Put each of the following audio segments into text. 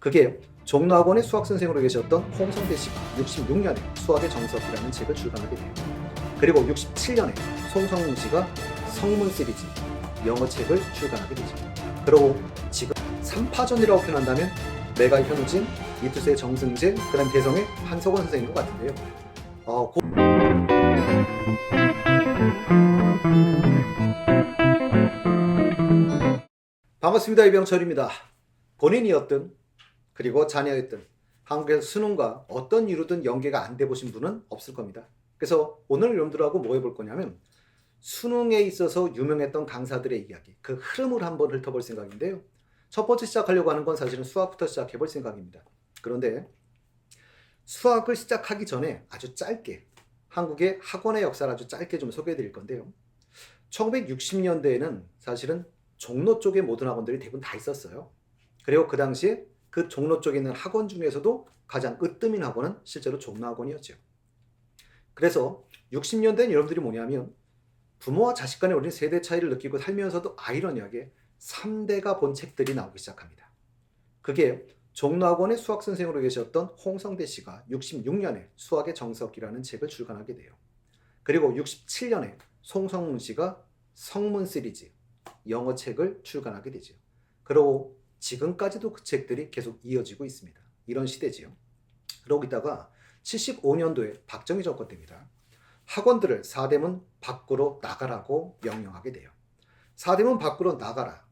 그게 종로학원의 수학선생으로 계셨던 홍성대 씨가 66년에 수학의 정석이라는 책을 출간하게 돼요. 그리고 67년에 송성문 씨가 성문 시리즈 영어 책을 출간하게 되죠. 그리고 지금 3파전이라고 표현한다면 내가 현우진, 이투스의 정승재, 그다음 대성의 한석원 선생님 같은데요. 반갑습니다. 이병철입니다. 본인이었든 그리고 자녀였든 한국에서 수능과 어떤 이유든 연계가 안 돼 보신 분은 없을 겁니다. 그래서 오늘 여러분들하고 뭐 해볼 거냐면 수능에 있어서 유명했던 강사들의 이야기, 그 흐름을 한번 훑어볼 생각인데요. 첫 번째 시작하려고 하는 건 사실은 수학부터 시작해 볼 생각입니다. 그런데 수학을 시작하기 전에 아주 짧게 한국의 학원의 역사를 아주 짧게 좀 소개해 드릴 건데요. 1960년대에는 사실은 종로 쪽에 모든 학원들이 대부분 다 있었어요. 그리고 그 당시에 그 종로 쪽에 있는 학원 중에서도 가장 으뜸인 학원은 실제로 종로학원이었죠. 그래서 60년대는 여러분들이 뭐냐면 부모와 자식 간의 우리는 세대 차이를 느끼고 살면서도 아이러니하게 3대가 본 책들이 나오기 시작합니다. 그게 종로학원의 수학선생으로 계셨던 홍성대 씨가 66년에 수학의 정석이라는 책을 출간하게 돼요. 그리고 67년에 송성문 씨가 성문 시리즈 영어 책을 출간하게 되죠. 그리고 지금까지도 그 책들이 계속 이어지고 있습니다. 이런 시대지요. 그러고 있다가 75년도에 박정희 정권 때입니다. 학원들을 사대문 밖으로 나가라고 명령하게 돼요. 사대문 밖으로 나가라.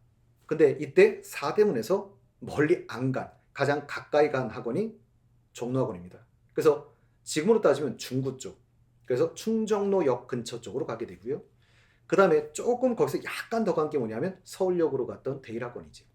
근데 이때 사대문에서 멀리 안 간, 가장 가까이 간 학원이 종로학원입니다. 그래서 지금으로 따지면 중구 쪽, 그래서 충정로역 근처 쪽으로 가게 되고요. 그 다음에 조금 거기서 약간 더 간 게 뭐냐면 서울역으로 갔던 대일학원이죠.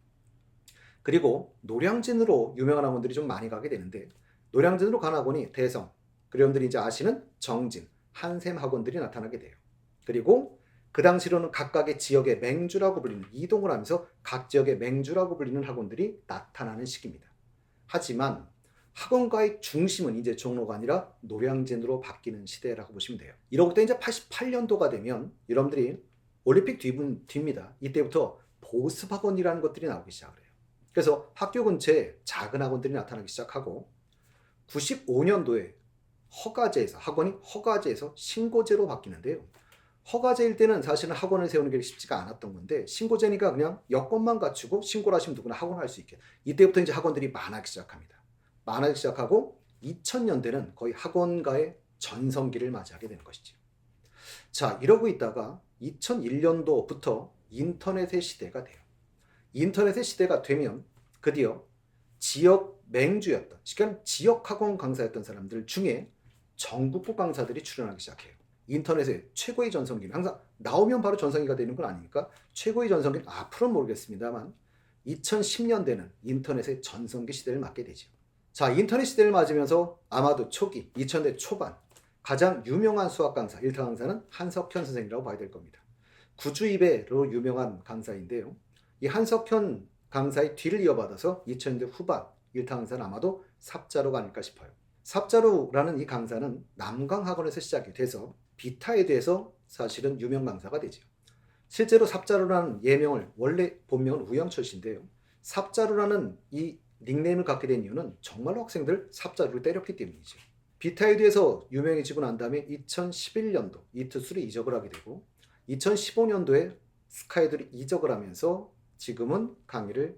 그리고 노량진으로 유명한 학원들이 좀 많이 가게 되는데 노량진으로 간 학원이 대성, 그리고 여러분들이 이제 아시는 정진, 한샘 학원들이 나타나게 돼요. 그리고 그 당시로는 각각의 지역의 맹주라고 불리는, 이동을 하면서 각 지역의 맹주라고 불리는 학원들이 나타나는 시기입니다. 하지만 학원가의 중심은 이제 종로가 아니라 노량진으로 바뀌는 시대라고 보시면 돼요. 이러고 또 이제 88년도가 되면 여러분들이 올림픽 뒤입니다. 이때부터 보습학원이라는 것들이 나오기 시작을 해요. 그래서 학교 근처에 작은 학원들이 나타나기 시작하고 95년도에 허가제에서, 학원이 허가제에서 신고제로 바뀌는데요. 허가제일 때는 사실은 학원을 세우는 게 쉽지가 않았던 건데 신고제니까 그냥 여건만 갖추고 신고를 하시면 누구나 학원을 할 수 있게. 이때부터 이제 학원들이 많아지기 시작합니다. 많아지기 시작하고 2000년대는 거의 학원가의 전성기를 맞이하게 되는 것이죠. 자, 이러고 있다가 2001년도부터 인터넷의 시대가 돼요. 인터넷의 시대가 되면 드디어 지역 맹주였던, 그러니까 지역 학원 강사였던 사람들 중에 전국구 강사들이 출연하기 시작해요. 인터넷의 최고의 전성기는 항상 나오면 바로 전성기가 되는 건 아니니까 최고의 전성기는 앞으로는 모르겠습니다만 2010년대는 인터넷의 전성기 시대를 맞게 되죠. 자, 인터넷 시대를 맞으면서 아마도 초기 2000대 초반 가장 유명한 수학 강사, 일타 강사는 한석현 선생이라고 봐야 될 겁니다. 구주입에로 유명한 강사인데요. 이 한석현 강사의 뒤를 이어받아서 2000년대 후반 일타 강사는 아마도 삽자루가 아닐까 싶어요. 삽자루라는 이 강사는 남강학원에서 시작이 돼서 비타에 대해서 사실은 유명 강사가 되죠. 실제로 삽자루라는 예명을, 원래 본명은 우영철 씨인데요. 삽자루라는 이 닉네임을 갖게 된 이유는 정말로 학생들 삽자루를 때렸기 때문이죠. 비타에 대해서 유명해지고 난 다음에 2011년도 이투스로 이적을 하게 되고 2015년도에 스카이들이 이적을 하면서 지금은 강의를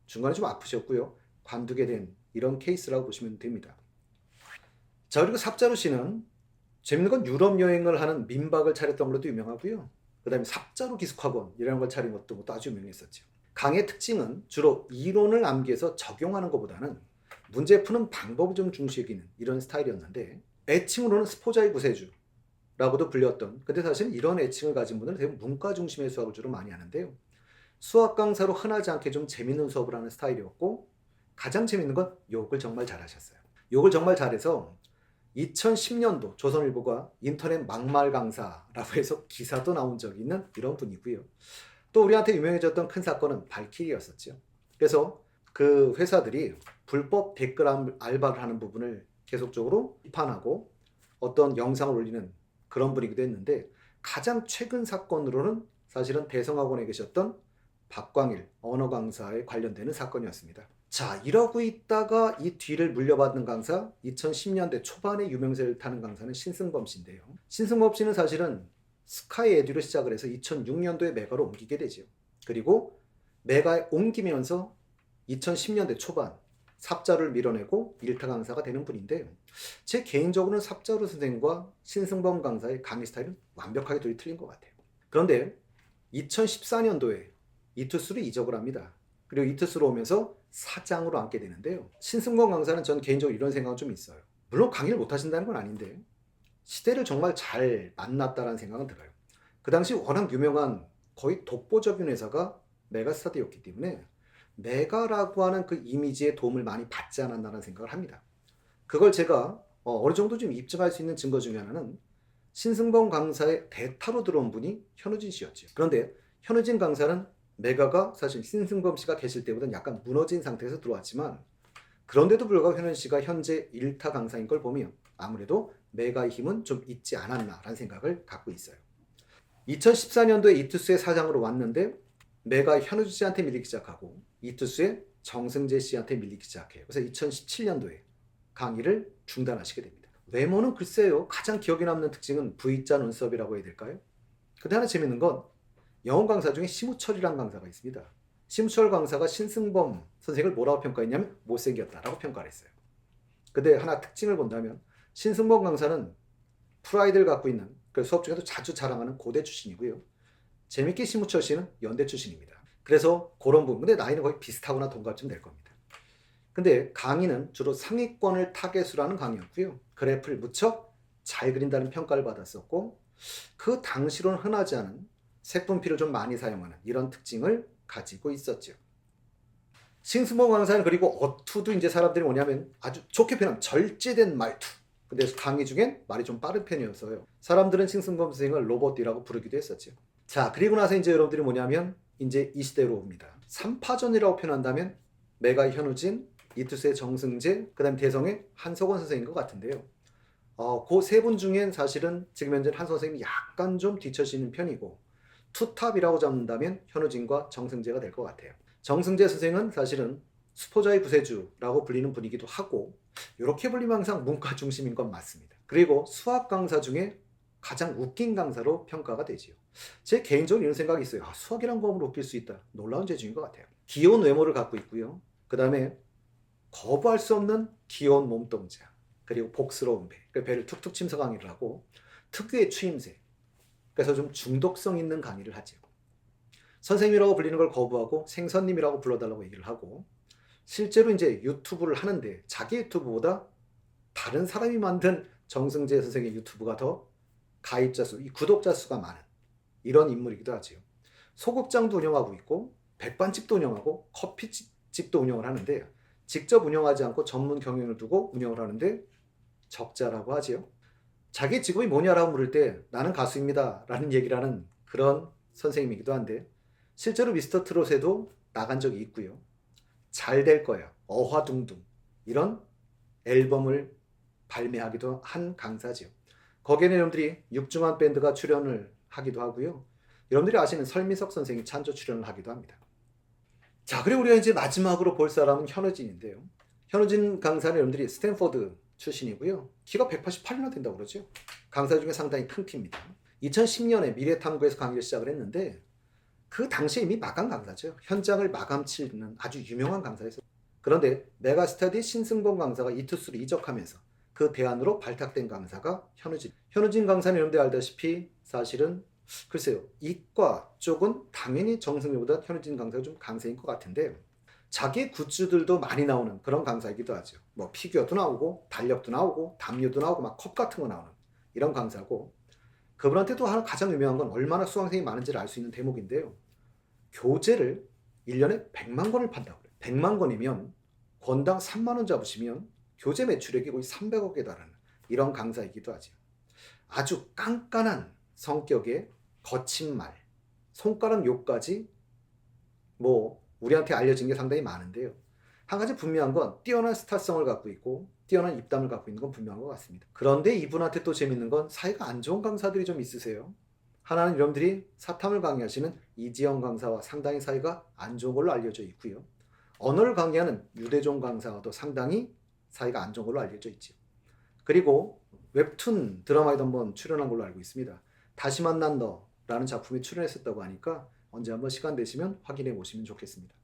중간에 좀 아프셨고요. 관두게 된 이런 케이스라고 보시면 됩니다. 자, 그리고 삽자루 씨는 재밌는 건 유럽 여행을 하는 민박을 차렸던 걸로도 유명하고요. 그 다음에 삽자루 기숙학원이라는 걸 차린 것도 아주 유명했었죠. 강의 특징은 주로 이론을 암기해서 적용하는 것보다는 문제 푸는 방법을 좀 중시하기는 이런 스타일이었는데 애칭으로는 스포자의 구세주라고도 불렸던, 근데 사실 이런 애칭을 가진 분들은 대부분 문과 중심의 수학을 주로 많이 하는데요. 수학 강사로 흔하지 않게 좀 재밌는 수업을 하는 스타일이었고 가장 재밌는 건 욕을 정말 잘하셨어요. 욕을 정말 잘해서 2010년도 조선일보가 인터넷 막말 강사라고 해서 기사도 나온 적이 있는 이런 분이고요. 또 우리한테 유명해졌던 큰 사건은 발키리였었죠. 그래서 그 회사들이 불법 댓글 알바를 하는 부분을 계속적으로 비판하고 어떤 영상을 올리는 그런 분이기도 했는데 가장 최근 사건으로는 사실은 대성학원에 계셨던 박광일 언어 강사에 관련되는 사건이었습니다. 자, 이러고 있다가 이 뒤를 물려받는 강사, 2010년대 초반에 유명세를 타는 강사는 신승범 씨인데요. 신승범 씨는 사실은 스카이 에듀를 시작을 해서 2006년도에 메가로 옮기게 되죠. 그리고 메가에 옮기면서 2010년대 초반 삽자루를 밀어내고 일타 강사가 되는 분인데, 제 개인적으로는 삽자루 선생과 신승범 강사의 강의 스타일은 완벽하게 둘이 틀린 것 같아요. 그런데 2014년도에 이투스로 이적을 합니다. 그리고 이투스로 오면서 사장으로 앉게 되는데요. 신승범 강사는 전 개인적으로 이런 생각은 좀 있어요. 물론 강의를 못 하신다는 건 아닌데 시대를 정말 잘 만났다라는 생각은 들어요. 그 당시 워낙 유명한 거의 독보적인 회사가 메가스타디였기 때문에 메가라고 하는 그 이미지의 도움을 많이 받지 않았나라는 생각을 합니다. 그걸 제가 어느 정도 좀 입증할 수 있는 증거 중에 하나는 신승범 강사의 대타로 들어온 분이 현우진 씨였죠. 그런데 현우진 강사는 메가가 사실 신승범 씨가 계실 때보다는 약간 무너진 상태에서 들어왔지만, 그런데도 불구하고 현우진 씨가 현재 1타 강사인 걸 보면 아무래도 메가의 힘은 좀 있지 않았나라는 생각을 갖고 있어요. 2014년도에 이투스의 사장으로 왔는데 메가 현우진 씨한테 밀리기 시작하고 이투스의 정승재 씨한테 밀리기 시작해요. 그래서 2017년도에 강의를 중단하시게 됩니다. 외모는 글쎄요, 가장 기억에 남는 특징은 V자 눈썹이라고 해야 될까요? 근데 하나 재밌는 건 영어 강사 중에 심우철이라는 강사가 있습니다. 심우철 강사가 신승범 선생을 뭐라고 평가했냐면 못생겼다라고 평가를 했어요. 근데 하나 특징을 본다면 신승범 강사는 프라이드를 갖고 있는, 그 수업 중에도 자주 자랑하는 고대 출신이고요. 재밌게 심우철 씨는 연대 출신입니다. 그래서 그런 부분, 근데 나이는 거의 비슷하거나 동갑쯤 될 겁니다. 근데 강의는 주로 상위권을 타겟으로 하는 강의였고요. 그래프를 무척 잘 그린다는 평가를 받았었고, 그 당시로는 흔하지 않은 색분필을 좀 많이 사용하는 이런 특징을 가지고 있었죠. 신승범 강사는 그리고 어투도 이제 사람들이 뭐냐면 아주 좋게 표현하면 절제된 말투. 근데 강의 중엔 말이 좀 빠른 편이어서요. 사람들은 신승범 선생을 로봇이라고 부르기도 했었죠. 자, 그리고 나서 이제 여러분들이 뭐냐면 이제 이 시대로 옵니다. 3파전이라고 표현한다면 메가의 현우진, 이투스의 정승재, 그 다음에 대성의 한석원 선생인 것 같은데요. 그 세 분 중엔 사실은 지금 현재 한 선생님이 약간 좀 뒤처지는 편이고, 투탑이라고 잡는다면 현우진과 정승재가 될 것 같아요. 정승재 선생은 사실은 수포자의 구세주라고 불리는 분이기도 하고, 이렇게 불리면 항상 문과 중심인 건 맞습니다. 그리고 수학 강사 중에 가장 웃긴 강사로 평가가 되지요. 제 개인적으로 이런 생각이 있어요. 수학이란 과목을 웃길 수 있다. 놀라운 재주인 것 같아요. 귀여운 외모를 갖고 있고요. 그 다음에 거부할 수 없는 귀여운 몸동작, 그리고 복스러운 배, 배를 툭툭 치면서 강의를 하고, 특유의 추임새, 그래서 좀 중독성 있는 강의를 하죠. 선생님이라고 불리는 걸 거부하고 생선님이라고 불러달라고 얘기를 하고, 실제로 이제 유튜브를 하는데 자기 유튜브보다 다른 사람이 만든 정승재 선생의 유튜브가 더 가입자 수, 이 구독자 수가 많은 이런 인물이기도 하지요. 소극장도 운영하고 있고 백반집도 운영하고 커피집도 운영을 하는데, 직접 운영하지 않고 전문 경영을 두고 운영을 하는데 적자라고 하지요. 자기 직업이 뭐냐라고 물을 때 나는 가수입니다 라는 얘기를 하는 그런 선생님이기도 한데, 실제로 미스터 트롯에도 나간 적이 있고요. 잘 될 거야, 어화둥둥 이런 앨범을 발매하기도 한 강사지요. 거기에는 여러분들이 육중한 밴드가 출연을 하기도 하고요. 여러분들이 아시는 설미석 선생이 찬조 출연을 하기도 합니다. 자, 그리고 우리가 이제 마지막으로 볼 사람은 현우진인데요. 현우진 강사는 여러분들이 스탠포드 출신이고요. 키가 188이나 된다고 그러죠. 강사 중에 상당히 큰 키입니다. 2010년에 미래탐구에서 강의를 시작을 했는데 그 당시에 이미 마감 강사죠. 현장을 마감치는 아주 유명한 강사였어요. 그런데 메가스터디 신승범 강사가 이투스로 이적하면서 그 대안으로 발탁된 강사가 현우진. 현우진 강사는 여러분들 알다시피 사실은 글쎄요, 이과 쪽은 당연히 정승재보다 현우진 강사가 좀 강세인 것 같은데, 자기 굿즈들도 많이 나오는 그런 강사이기도 하죠. 뭐 피규어도 나오고 달력도 나오고 담요도 나오고 막 컵 같은 거 나오는 이런 강사고, 그분한테도 하나 가장 유명한 건 얼마나 수강생이 많은지를 알 수 있는 대목인데요. 교재를 1년에 100만 권을 판다고 그래요. 100만 권이면 권당 3만 원 잡으시면 교재 매출액이 거의 300억에 달하는 이런 강사이기도 하죠. 아주 깐깐한 성격의 거친 말, 손가락 욕까지 뭐 우리한테 알려진 게 상당히 많은데요. 한 가지 분명한 건 뛰어난 스타성을 갖고 있고 뛰어난 입담을 갖고 있는 건 분명한 것 같습니다. 그런데 이분한테 또 재밌는 건 사이가 안 좋은 강사들이 좀 있으세요. 하나는 여러분들이 사탐을 강의하시는 이지영 강사와 상당히 사이가 안 좋은 걸로 알려져 있고요. 언어를 강의하는 유대종 강사와도 상당히 사이가 안 좋은 걸로 알려져 있죠. 그리고 웹툰 드라마에도 한번 출연한 걸로 알고 있습니다. 다시 만난 너라는 작품에 출연했었다고 하니까 언제 한번 시간 되시면 확인해 보시면 좋겠습니다.